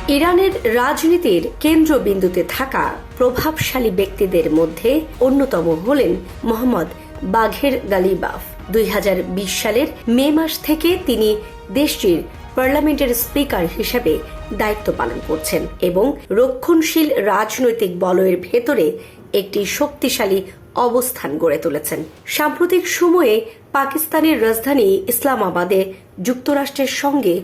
ইরানের রাজনীতির কেন্দ্রবিন্দুতে থাকা প্রভাবশালী ব্যক্তিদের মধ্যে অন্যতম হলেন মোহাম্মদ বাঘের গালিবাফ। 2020 সালের মে মাস থেকে তিনি দেশটির পার্লামেন্টের স্পিকার হিসেবে দায়িত্ব পালন করছেন এবং রক্ষণশীল রাজনৈতিক বলয়ের ভেতরে একটি শক্তিশালী অবস্থান গড়ে তুলেছেন। সাম্প্রতিক সময়ে পাকিস্তানের রাজধানী ইসলামাবাদে যুক্তরাষ্ট্রের সঙ্গে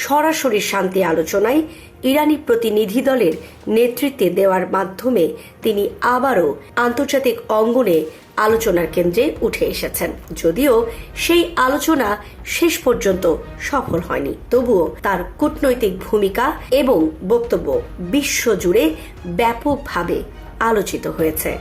সরাসরি শান্তি আলোচনায় ইরানি প্রতিনিধি দলের নেতৃত্বে দেওয়ার মাধ্যমে তিনি আবারও আন্তর্জাতিক অঙ্গনে আলোচনার কেন্দ্রে উঠে এসেছেন। যদিও সেই আলোচনা শেষ পর্যন্ত সফল হয়নি, তবুও তার কূটনৈতিক ভূমিকা এবং বক্তব্য বিশ্বজুড়ে ব্যাপকভাবে আলোচিত হয়েছে।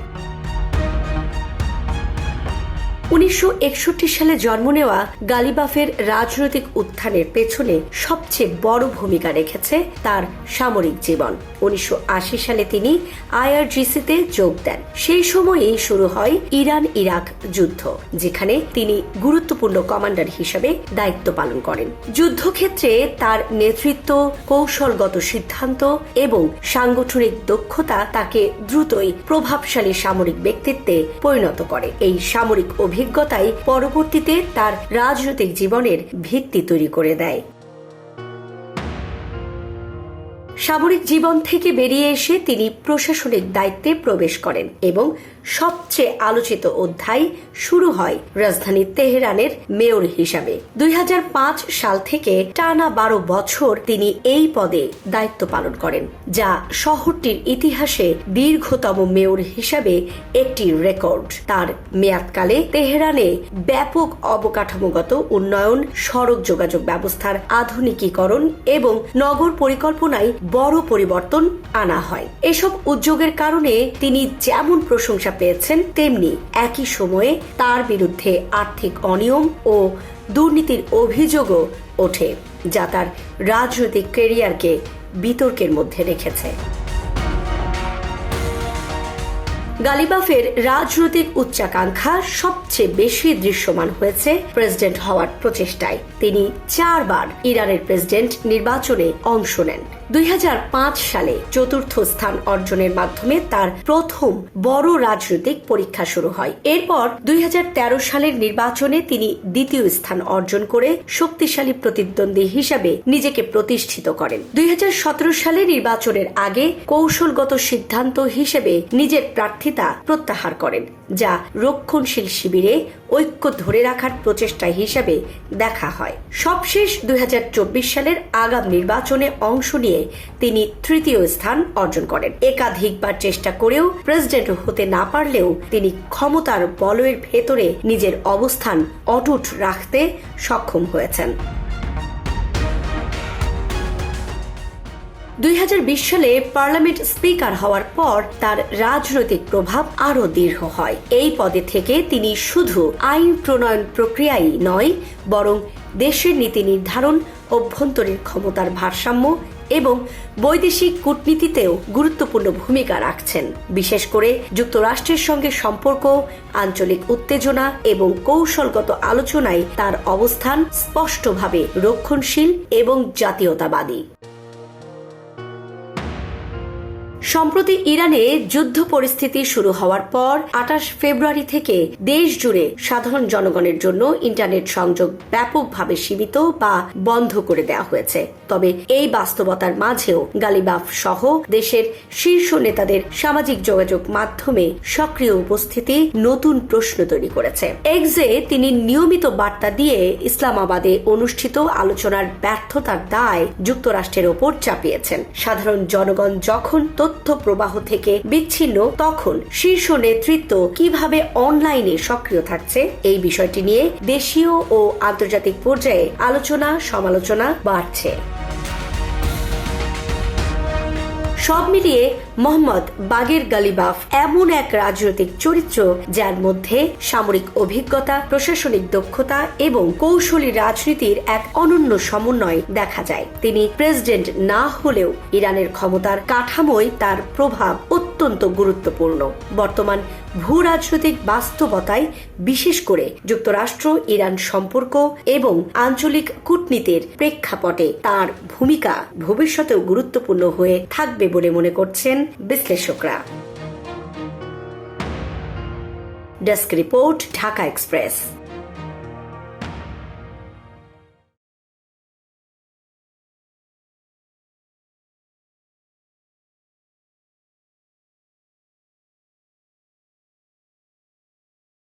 1961 সালে জন্ম নেওয়া গালিবাফের রাজনৈতিক উত্থানের পেছনে সবচেয়ে বড় ভূমিকা রেখেছে তার সামরিক জীবন। 1980 সালে তিনি আইআরজিসিতে যোগ দেন। সেই সময়েই শুরু হয় ইরান ইরাক যুদ্ধ, যেখানে তিনি গুরুত্বপূর্ণ কমান্ডার হিসেবে দায়িত্ব পালন করেন। যুদ্ধক্ষেত্রে তার নেতৃত্ব, কৌশলগত সিদ্ধান্ত এবং সাংগঠনিক দক্ষতা তাকে দ্রুতই প্রভাবশালী সামরিক ব্যক্তিত্বে পরিণত করে। এই সামরিক অভিজ্ঞতাই পরবর্তীতে তার রাজনৈতিক জীবনের ভিত্তি তৈরি করে দেয়। সামরিক জীবন থেকে বেরিয়ে এসে তিনি প্রশাসনিক দায়িত্বে প্রবেশ করেন এবং সবচেয়ে আলোচিত অধ্যায় শুরু হয় রাজধানী তেহরানের মেয়র হিসাবে। 2005 সাল থেকে টানা 12 বছর তিনি এই পদে দায়িত্ব পালন করেন, যা শহরটির ইতিহাসে দীর্ঘতম মেয়র হিসাবে একটি রেকর্ড। তার মেয়াদকালে তেহরানে ব্যাপক অবকাঠামোগত উন্নয়ন, সড়ক যোগাযোগ ব্যবস্থার আধুনিকীকরণ এবং নগর পরিকল্পনায় বড় পরিবর্তন আনা হয়। এসব উদ্যোগের কারণে তিনি যেমন প্রশংসা পেয়েছেন, তেমনি একই সময়ে তার বিরুদ্ধে আর্থিক অনিয়ম ও দুর্নীতির অভিযোগও ওঠে, যা তার রাজনৈতিক ক্যারিয়ারকে বিতর্কের মধ্যে রেখেছে। গালিবাফের রাজনৈতিক উচ্চাকাঙ্ক্ষা সবচেয়ে বেশি দৃশ্যমান হয়েছে প্রেসিডেন্ট হওয়ার প্রচেষ্টায়। তিনি 4 বার ইরানের প্রেসিডেন্ট নির্বাচনে অংশ নেন। 2005 সালে 4র্থ স্থান অর্জনের মাধ্যমে তার প্রথম বড় রাজনৈতিক পরীক্ষা শুরু হয়। এরপর 2013 সালের নির্বাচনে তিনি 2য় স্থান অর্জন করে শক্তিশালী প্রতিদ্বন্দ্বী হিসাবে নিজেকে প্রতিষ্ঠিত করেন। 2017 সালে নির্বাচনের আগে কৌশলগত সিদ্ধান্ত হিসেবে নিজের প্রার্থিতা প্রত্যাহার করেন, যা রক্ষণশীল শিবিরে ঐক্য ধরে রাখার প্রচেষ্টা হিসেবে দেখা হয়। সবশেষ 2024 সালের আগাম নির্বাচনে অংশ নিয়ে তিনি 3য় স্থান অর্জন করেন। একাধিকবার চেষ্টা করেও প্রেসিডেন্ট হতে না পারলেও তিনি ক্ষমতার বলয়ের ভেতরে নিজের অবস্থান অটুট রাখতে সক্ষম হয়েছেন। 2020 সালে পার্লামেন্ট স্পিকার হওয়ার পর তার রাজনৈতিক প্রভাব আরও দৃঢ় হয়। এই পদে থেকে তিনি শুধু আইন প্রণয়ন প্রক্রিয়াই নয়, বরং দেশের নীতি নির্ধারণ, অভ্যন্তরীণ ক্ষমতার ভারসাম্য এবং বৈদেশিক কূটনীতিতেও গুরুত্বপূর্ণ ভূমিকা রাখছেন। বিশেষ করে যুক্তরাষ্ট্রের সঙ্গে সম্পর্ক, আঞ্চলিক উত্তেজনা এবং কৌশলগত আলোচনায় তার অবস্থান স্পষ্টভাবে রক্ষণশীল এবং জাতীয়তাবাদী। সম্প্রতি ইরানে যুদ্ধ পরিস্থিতি শুরু হওয়ার পর 28 ফেব্রুয়ারি থেকে দেশ জুড়ে সাধারণ জনগণের জন্য ইন্টারনেট সংযোগ ব্যাপকভাবে সীমিত বা বন্ধ করে দেওয়া হয়েছে। তবে এই বাস্তবতার মাঝেও গালিবাফ সহ দেশের শীর্ষ নেতাদের সামাজিক যোগাযোগ মাধ্যমে সক্রিয় উপস্থিতি নতুন প্রশ্ন তৈরি করেছে। এক্সে তিনি নিয়মিত বার্তা দিয়ে ইসলামাবাদে অনুষ্ঠিত আলোচনার ব্যর্থতার দায় যুক্তরাষ্ট্রের ওপর চাপিয়েছেন। সাধারণ জনগণ যখন তথ্য প্রবাহ থেকে বিচ্ছিন্ন, তখন শীর্ষ নেতৃত্ব কিভাবে অনলাইনে সক্রিয় থাকছে, এই বিষয়টি নিয়ে দেশীয় ও আন্তর্জাতিক পর্যায়ে আলোচনা সমালোচনা বাড়ছে। সব মিলিয়ে মোহাম্মদ বাগের গালিবাফ এমন এক রাজনৈতিক চরিত্র যার মধ্যে সামরিক অভিজ্ঞতা, প্রশাসনিক দক্ষতা এবং কৌশলী রাজনীতির এক অনন্য সমন্বয় দেখা যায়। তিনি প্রেসিডেন্ট না হলেও ইরানের ক্ষমতার কাঠামোয় তার প্রভাব অত্যন্ত গুরুত্বপূর্ণ। বর্তমান ভূ রাজনৈতিক বাস্তবতায়, বিশেষ করে যুক্তরাষ্ট্র ইরান সম্পর্ক এবং আঞ্চলিক কূটনীতির প্রেক্ষাপটে তার ভূমিকা ভবিষ্যতেও গুরুত্বপূর্ণ হয়ে থাকবে বলে মনে করছেন বিশ্লেষকরা। Desk report, Dhaka express.